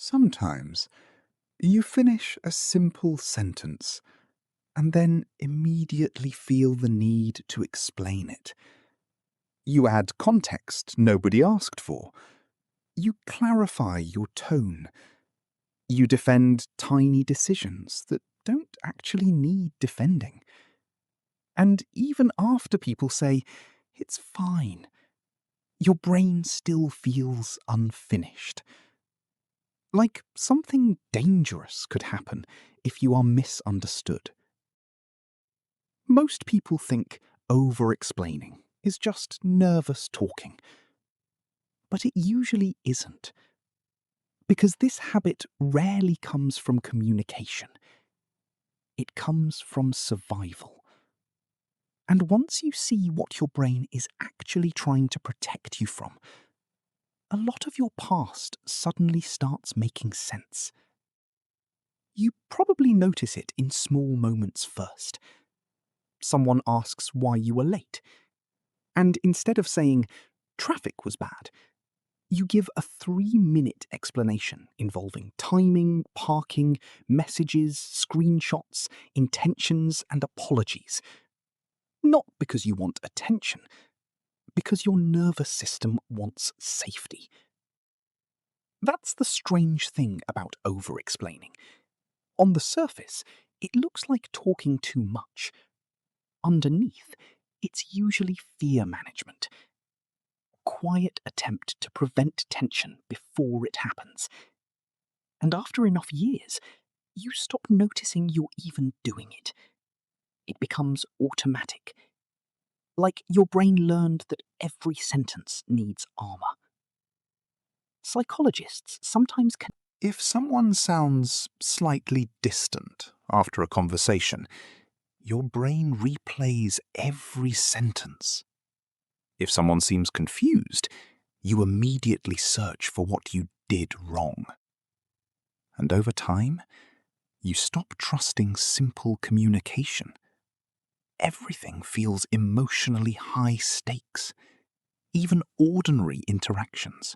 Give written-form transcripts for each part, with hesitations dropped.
Sometimes you finish a simple sentence and then immediately feel the need to explain it. You add context nobody asked for. You clarify your tone. You defend tiny decisions that don't actually need defending. And even after people say, "It's fine," your brain still feels unfinished. Like something dangerous could happen if you are misunderstood. Most people think over-explaining is just nervous talking. But it usually isn't. Because this habit rarely comes from communication. It comes from survival. And once you see what your brain is actually trying to protect you from, a lot of your past suddenly starts making sense. You probably notice it in small moments first. Someone asks why you were late, and instead of saying, "Traffic was bad," you give a 3-minute explanation involving timing, parking, messages, screenshots, intentions, and apologies. Not because you want attention, because your nervous system wants safety. That's the strange thing about over-explaining. On the surface, it looks like talking too much. Underneath, it's usually fear management. Quiet attempt to prevent tension before it happens. And after enough years, you stop noticing you're even doing it. It becomes automatic. Like your brain learned that every sentence needs armor. Psychologists sometimes can. If someone sounds slightly distant after a conversation, your brain replays every sentence. If someone seems confused, you immediately search for what you did wrong. And over time, you stop trusting simple communication. Everything feels emotionally high stakes, even ordinary interactions.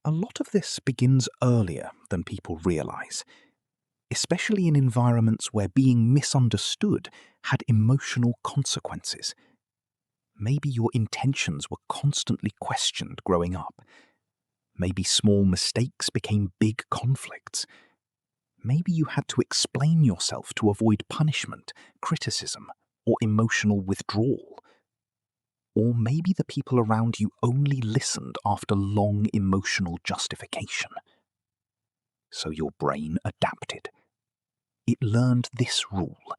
A lot of this begins earlier than people realize, especially in environments where being misunderstood had emotional consequences. Maybe your intentions were constantly questioned growing up. Maybe small mistakes became big conflicts. Maybe you had to explain yourself to avoid punishment, criticism, or emotional withdrawal. Or maybe the people around you only listened after long emotional justification. So your brain adapted. It learned this rule: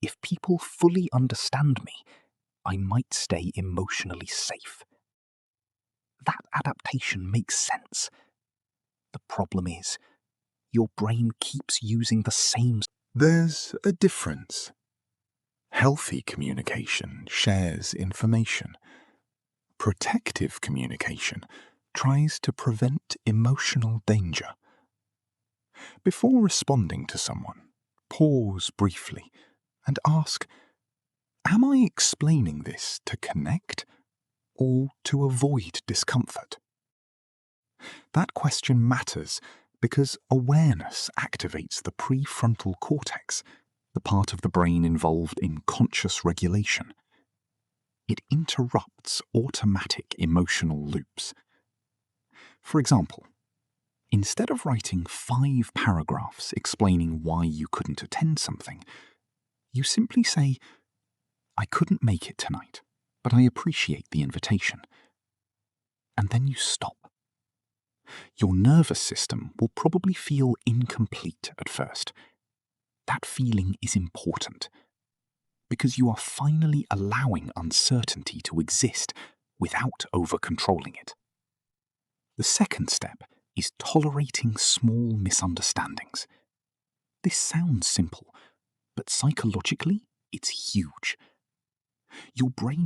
if people fully understand me, I might stay emotionally safe. That adaptation makes sense. The problem is, your brain keeps using the same. There's a difference. Healthy communication shares information. Protective communication tries to prevent emotional danger. Before responding to someone, pause briefly and ask, "Am I explaining this to connect or to avoid discomfort?" That question matters because awareness activates the prefrontal cortex, the part of the brain involved in conscious regulation. It interrupts automatic emotional loops. For example, instead of writing 5 paragraphs explaining why you couldn't attend something, you simply say, "I couldn't make it tonight, but I appreciate the invitation." And then you stop. Your nervous system will probably feel incomplete at first. That feeling is important because you are finally allowing uncertainty to exist without over-controlling it. The second step is tolerating small misunderstandings. This sounds simple, but psychologically, it's huge. Your brain